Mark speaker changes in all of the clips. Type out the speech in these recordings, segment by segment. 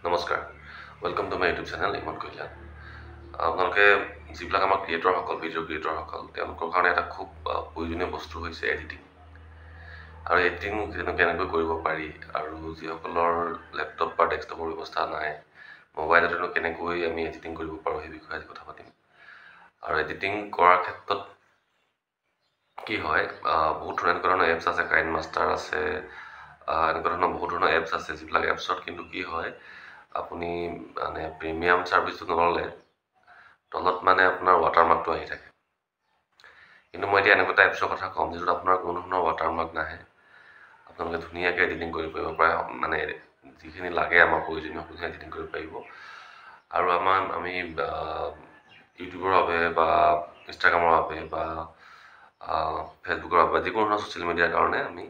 Speaker 1: নমস্কাৰ welcome to my YouTube channel Imon Kalia আপোনালোকে যিবিলাক আমাৰ ক্ৰিয়েটৰসকল ভিডিঅ' ক্ৰিয়েটৰসকল তেওঁলোকৰ কাৰণে এটা খুব প্ৰয়োজনীয় বস্তু হৈছে এডিটিং আৰু এডিটিং কেনেকৈ কৰিব পাৰি আৰু যিসকলৰ লেপটপ বা ডেস্কটপৰ ব্যৱস্থা নাই মোবাইলতেনো কেনেকৈ আমি এডিটিং কৰিব পাৰোঁ সেই বিষয়ে আজি কথা পাতিম আৰু এডিটিং কৰাৰ ক্ষেত্ৰত কি হয় বহুত এনেকুৱা ধৰণৰ এপছ আছে কাইন মাষ্টাৰ আছে এনেকুৱা ধৰণৰ বহুত ধৰণৰ এপছ আছে যিবিলাক এপছত কিন্তু কি হয় আপুনি মানে প্ৰিমিয়াম ছাৰ্ভিচটো নল'লে তলত মানে আপোনাৰ ৱাটাৰমাৰ্কটো আহি থাকে কিন্তু মই এতিয়া এনেকুৱা এটা এপছৰ কথা ক'ম যিটোত আপোনাৰ কোনো ধৰণৰ ৱাটাৰমাৰ্ক নাহে আপোনালোকে ধুনীয়াকৈ এডিটিং কৰিব পাৰে মানে যিখিনি লাগে আমাৰ প্ৰয়োজনীয় সকলোখিনি এডিটিং কৰিব পাৰিব আৰু আমি ইউটিউবৰ বাবে বা ইনষ্টাগ্ৰামৰ বাবে বা ফেচবুকৰ বাবে যিকোনো ধৰণৰ ছ'চিয়েল মিডিয়াৰ কাৰণে আমি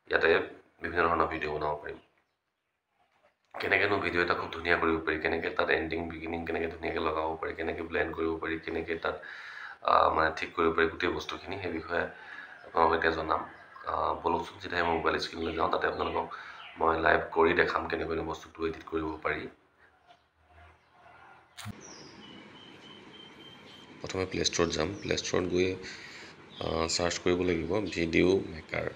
Speaker 1: ইয়াতে বিভিন্ন ধৰণৰ ভিডিঅ' বনাব পাৰিম কেনেকৈনো ভিডিঅ' এটা খুব ধুনীয়া কৰিব পাৰি কেনেকৈ তাত এণ্ডিং বিগিনিং কেনেকৈ ধুনীয়াকৈ লগাব পাৰি কেনেকৈ ব্লেণ্ড কৰিব পাৰি কেনেকৈ তাত মানে ঠিক কৰিব পাৰি গোটেই বস্তুখিনি সেই বিষয়ে আপোনালোকক এতিয়া জনাম বলকচোন যেতিয়া মই মোবাইল স্ক্ৰীণলৈ যাওঁ তাতে আপোনালোকক মই লাইভ কৰি দেখাম কেনেকৈ বস্তুটো এডিট কৰিব পাৰি প্ৰথমে প্লে' ষ্ট'ৰত যাম প্লে' ষ্ট'ৰত গৈ চাৰ্চ কৰিব লাগিব ভিডিঅ' মেকাৰ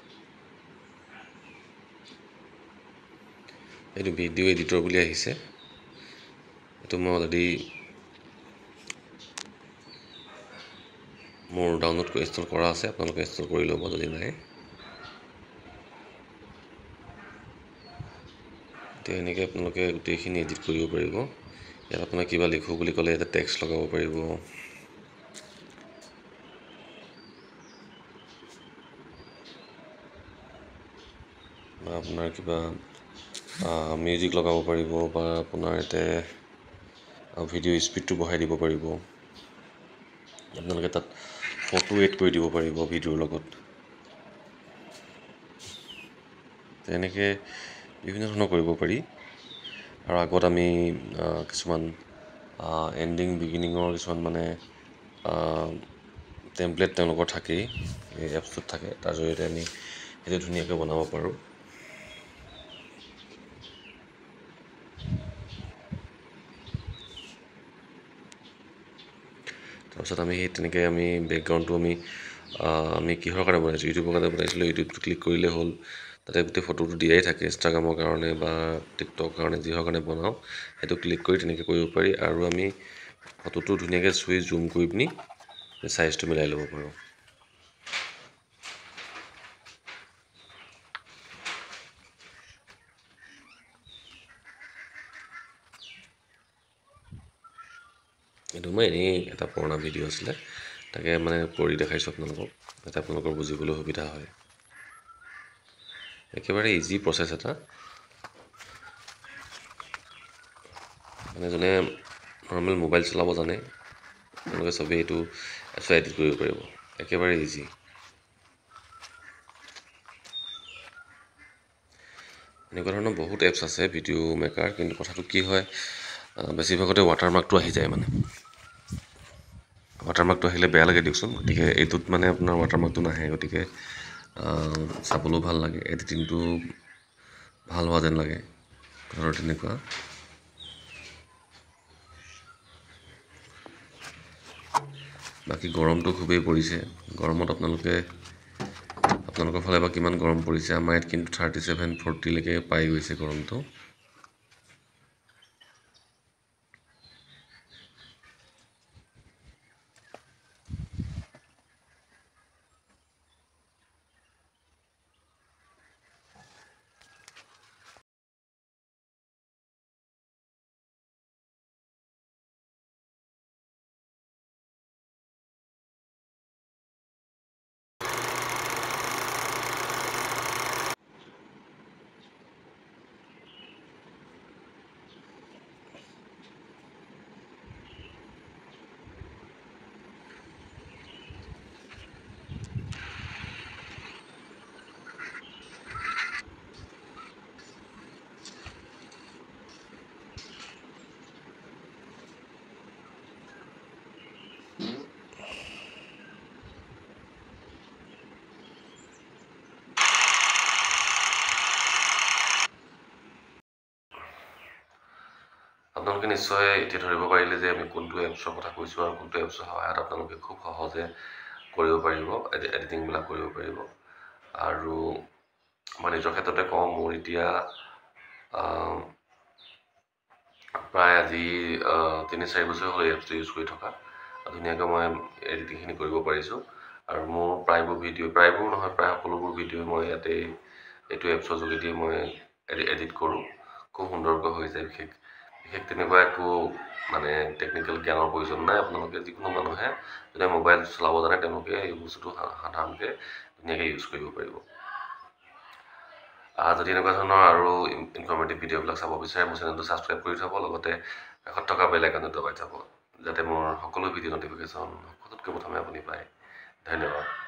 Speaker 1: এইটো ভিডিঅ' এডিটৰ বুলি আহিছে এইটো মই অলৰেডি মোৰ ডাউনলোড কৰি ইনষ্টল কৰা আছে আপোনালোকে ইনষ্টল কৰি ল'ব যদি নাই এতিয়া এনেকৈ আপোনালোকে গোটেইখিনি এডিট কৰিব পাৰিব ইয়াত আপোনাক কিবা লিখোঁ বুলি ক'লে ইয়াতে টেক্সট লগাব পাৰিব বা আপোনাৰ কিবা মিউজিক লগাব পাৰিব বা আপোনাৰ ইয়াতে ভিডিঅ' স্পীডটো বঢ়াই দিব পাৰিব আপোনালোকে তাত ফটো এড কৰি দিব পাৰিব ভিডিঅ'ৰ লগত তেনেকৈ বিভিন্ন ধৰণৰ কৰিব পাৰি আৰু আগত আমি কিছুমান এণ্ডিং বিগিনিঙৰ কিছুমান মানে টেমপ্লেট তেওঁলোকৰ থাকেই এই এপছটোত থাকে তাৰ জৰিয়তে আমি সেইটো ধুনীয়াকৈ বনাব পাৰোঁ তাৰপিছত আমি সেই তেনেকৈ আমি বেকগ্ৰাউণ্ডটো আমি কিহৰ কাৰণে বনাইছোঁ ইউটিউবৰ কাৰণে বনাইছিলোঁ ইউটিউবটো ক্লিক কৰিলেই হ'ল তাতে গোটেই ফটোটো দিয়াই থাকে ইনষ্টাগ্ৰামৰ কাৰণে বা টিকটকৰ কাৰণে যিহৰ কাৰণে বনাওঁ সেইটো ক্লিক কৰি তেনেকৈ কৰিব পাৰি আৰু আমি ফটোটো ধুনীয়াকৈ চুই জুম কৰি পিনি চাইজটো মিলাই ল'ব পাৰোঁ এইটো মই এনেই এটা পুৰণা ভিডিঅ' আছিলে তাকে মানে কৰি দেখাইছোঁ আপোনালোকক যাতে আপোনালোকৰ বুজিবলৈ সুবিধা হয় একেবাৰে ইজি প্ৰচেছ এটা মানে যোনে নৰ্মেল মোবাইল চলাব জানে তেওঁলোকে চবেই এইটো এপছ এডিট কৰিব পাৰিব একেবাৰে ইজি এনেকুৱা ধৰণৰ বহুত এপছ আছে ভিডিঅ' মেকাৰ কিন্তু কথাটো কি হয় বেছিভাগতে ৱাটাৰমাৰ্কটো আহি যায় মানে ৱাটাৰমাৰ্কটো আহিলে বেয়া লাগে দিয়কচোন গতিকে এইটোত মানে আপোনাৰ ৱাটাৰমাৰ্কটো নাহে গতিকে চাবলৈও ভাল লাগে এডিটিংটো ভাল হোৱা যেন লাগে কথাটো তেনেকুৱা বাকী গৰমটো খুবেই পৰিছে গৰমত আপোনালোকৰ ফালে বা কিমান গৰম পৰিছে আমাৰ ইয়াত কিন্তু 37-40লৈকে পাই গৈছে গৰমটো আপোনালোকে নিশ্চয় এতিয়া ধৰিব পাৰিলে যে আমি কোনটো এপছৰ কথা কৈছোঁ আৰু কোনটো এপছৰ সহায়ত আপোনালোকে খুব সহজে কৰিব পাৰিব, এডিটিংবিলাক কৰিব পাৰিব। আৰু মই নিজৰ ক্ষেত্ৰতে কওঁ, মোৰ এতিয়া প্ৰায় আজি ৩-৪ বছৰ হ'ল এই এপছটো ইউজ কৰি থকা। ধুনীয়াকৈ মই এডিটিংখিনি কৰিব পাৰিছোঁ। আৰু মোৰ প্ৰায়বোৰ নহয়, প্ৰায় সকলোবোৰ ভিডিঅ' মই এইটো এপছৰ যোগেদি মই এডিট কৰোঁ। খুব সুন্দৰকৈ হৈ যায়। বিশেষ তেনেকুৱা একো মানে টেকনিকেল জ্ঞানৰ প্ৰয়োজন নাই। আপোনালোকে যিকোনো মানুহে যদি মোবাইল চলাব জানে তেওঁলোকে এই বস্তুটো সাধাৰণতে ধুনীয়াকৈ ইউজ কৰিব পাৰিব। যদি এনেকুৱা ধৰণৰ আৰু ইনফৰ্মেটিভ ভিডিঅ'বিলাক চাব বিচাৰে, মোৰ চেনেলটো ছাবস্ক্ৰাইব কৰি থ'ব, লগতে কাষত থকা বেল আইকনটো দবাই থ'ব, যাতে মোৰ সকলো ভিডিঅ' ন'টিফিকেশ্যন সকলোতকৈ প্ৰথমে আপুনি পায়। ধন্যবাদ।